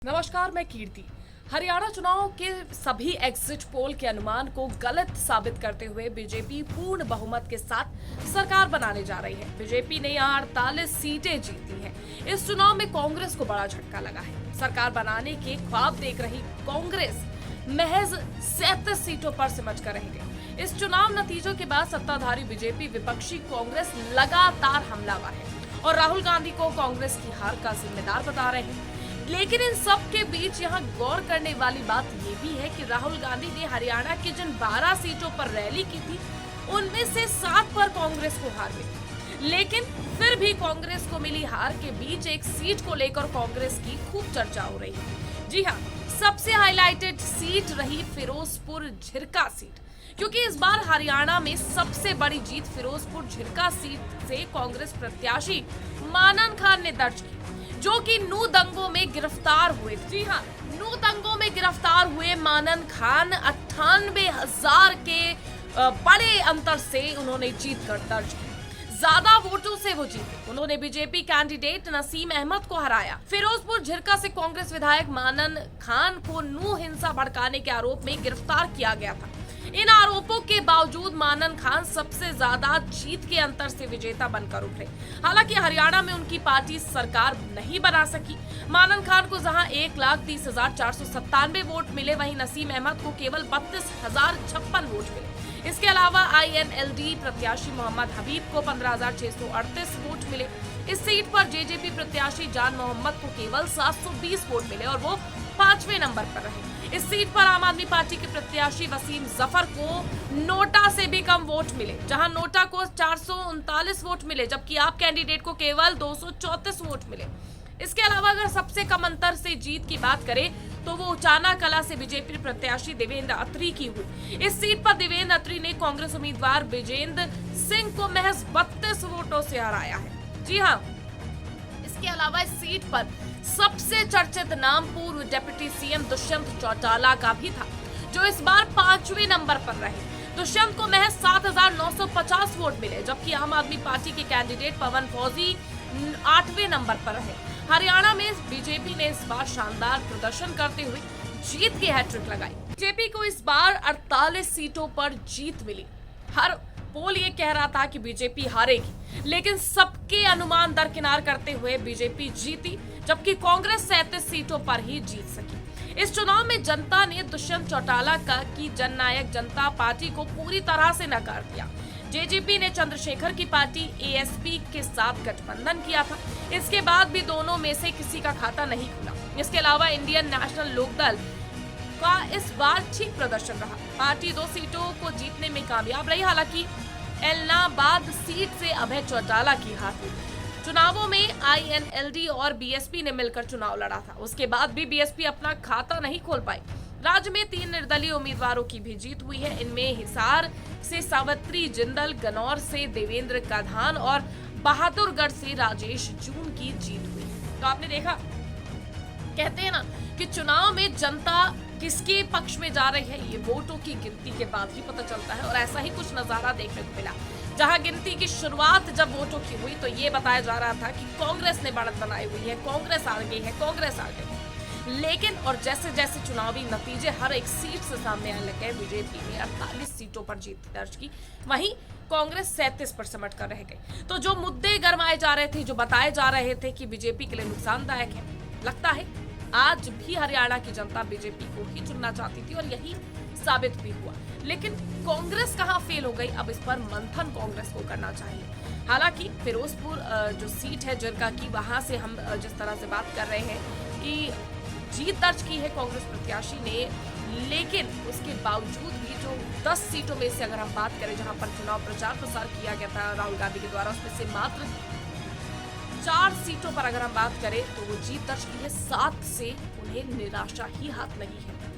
नमस्कार, मैं कीर्ति। हरियाणा चुनाव के सभी एग्जिट पोल के अनुमान को गलत साबित करते हुए बीजेपी पूर्ण बहुमत के साथ सरकार बनाने जा रही है। बीजेपी ने यहां 48 सीटें जीती हैं। इस चुनाव में कांग्रेस को बड़ा झटका लगा है। सरकार बनाने के ख्वाब देख रही कांग्रेस महज 37 सीटों पर सिमट कर रह गई। इस चुनाव नतीजों के बाद सत्ताधारी बीजेपी विपक्षी कांग्रेस लगातार हमलावर है और राहुल गांधी को कांग्रेस की हार का जिम्मेदार बता रहे हैं। लेकिन इन सब के बीच यहाँ गौर करने वाली बात ये भी है कि राहुल गांधी ने हरियाणा की जिन 12 सीटों पर रैली की थी, उनमें से 7 पर कांग्रेस को हार मिली। लेकिन फिर भी कांग्रेस को मिली हार के बीच एक सीट को लेकर कांग्रेस की खूब चर्चा हो रही है। जी हाँ, सबसे हाईलाइटेड सीट रही फिरोजपुर झिरका सीट, क्योंकि इस बार हरियाणा में सबसे बड़ी जीत फिरोजपुर झिरका सीट से कांग्रेस प्रत्याशी मानन खान ने दर्ज की, जो कि नू दंगों में गिरफ्तार हुए थे। जी हाँ, नू दंगों में गिरफ्तार हुए मानन खान 98,000 के बड़े अंतर से उन्होंने जीत कर दर्ज की। ज्यादा वोटों से वो जीते। उन्होंने बीजेपी कैंडिडेट नसीम अहमद को हराया। फिरोजपुर झिरका से कांग्रेस विधायक मानन खान को नू हिंसा भड़काने के आरोप में गिरफ्तार किया गया था। इन आरोपों के बावजूद मानन खान सबसे ज्यादा जीत के अंतर से विजेता बनकर उभरे। हालांकि हरियाणा में उनकी पार्टी सरकार नहीं बना सकी। मानन खान को जहां 1,30,497 वोट मिले, वहीं नसीम अहमद को केवल 32,056 वोट मिले। इसके अलावा INLD प्रत्याशी मोहम्मद हबीब को 15,638 वोट मिले। इस सीट पर जेजेपी प्रत्याशी जान मोहम्मद को केवल 720 वोट मिले और वो 5वें नंबर पर रहे। इस सीट पर आम आदमी पार्टी के प्रत्याशी वसीम जफर को नोटा से भी कम वोट मिले, जहां नोटा को 439 वोट मिले, जबकि आप कैंडिडेट को केवल 234 वोट मिले। इसके अलावा अगर सबसे कम अंतर से जीत की बात करें तो वो उचाना कला से बीजेपी प्रत्याशी देवेंद्र अत्री की हुई। इस सीट पर देवेंद्र अत्री ने कांग्रेस उम्मीदवार विजेंद्र सिंह को महज 32 वोटों से हराया है। जी हाँ, इसके अलावा इस सीट पर सबसे चर्चित नाम पूर्व डिप्टी CM दुष्यंत चौटाला का भी था, जो इस बार 5वें नंबर पर रहे। दुष्यंत को महज 7,950 वोट मिले, जबकि आम आदमी पार्टी के कैंडिडेट पवन फौजी 8वें नंबर पर रहे। हरियाणा में बीजेपी ने इस बार शानदार प्रदर्शन करते हुए जीत की हैट्रिक लगाई। बीजेपी को इस बार 48 सीटों पर जीत मिली। हर पोल ये कह रहा था कि बीजेपी हारेगी, लेकिन सबके अनुमान दरकिनार करते हुए बीजेपी जीती, जबकि कांग्रेस 37 सीटों पर ही जीत सकी। इस चुनाव में जनता ने दुष्यंत चौटाला की जननायक जनता पार्टी को पूरी तरह से नकार दिया। जेजेपी ने चंद्रशेखर की पार्टी ASP के साथ गठबंधन किया था। इसके बाद भी दोनों में से किसी का खाता नहीं खुला। इसके अलावा इंडियन नेशनल लोकदल का इस बार ठीक प्रदर्शन रहा। पार्टी 2 सीटों को जीतने में कामयाब रही। हालांकि एलनाबाद सीट से अभय चौटाला की हार हुई। चुनावों में INLD और BSP ने मिलकर चुनाव लड़ा था। उसके बाद भी BSP अपना खाता नहीं खोल पाई। राज्य में 3 निर्दलीय उम्मीदवारों की भी जीत हुई है। इनमें हिसार से सावित्री जिंदल, गन्नौर से देवेंद्र काधान और बहादुरगढ़ से राजेश जून की जीत हुई। तो आपने देखा, कहते हैं ना कि चुनाव में जनता किसके पक्ष में जा रही है, ये वोटों की गिनती के बाद ही पता चलता है। और ऐसा ही कुछ नजारा देखने को मिला, जहां गिनती की शुरुआत जब वोटों की हुई तो ये बताया जा रहा था कि कांग्रेस ने बढ़त बनाई हुई है, कांग्रेस आ गई है, कांग्रेस आ गई है। लेकिन और जैसे जैसे चुनावी नतीजे हर एक सीट से सामने आने लगे, बीजेपी ने 48 सीटों पर जीत दर्ज की, वहीं कांग्रेस 37 पर सिमट कर रह गई। तो जो मुद्दे गरमाए जा रहे थे, जो बताए जा रहे थे कि बीजेपी के लिए नुकसानदायक है, लगता है आज भी हरियाणा की जनता बीजेपी को ही चुनना चाहती थी और यही साबित भी हुआ। लेकिन कांग्रेस कहां फेल हो गई, अब इस पर मंथन कांग्रेस को करना चाहिए। हालांकि फिरोजपुर जो सीट है झिरका की, वहां से हम जिस तरह से बात कर रहे हैं कि जीत दर्ज की है कांग्रेस प्रत्याशी ने, लेकिन उसके बावजूद भी जो 10 सीटों में से अगर हम बात करें जहां पर चुनाव प्रचार प्रसार किया गया था राहुल गांधी के द्वारा, उसमें से मात्र 4 सीटों पर अगर हम बात करें तो वो जीत दर्ज की है। 7 से उन्हें निराशा ही हाथ लगी है।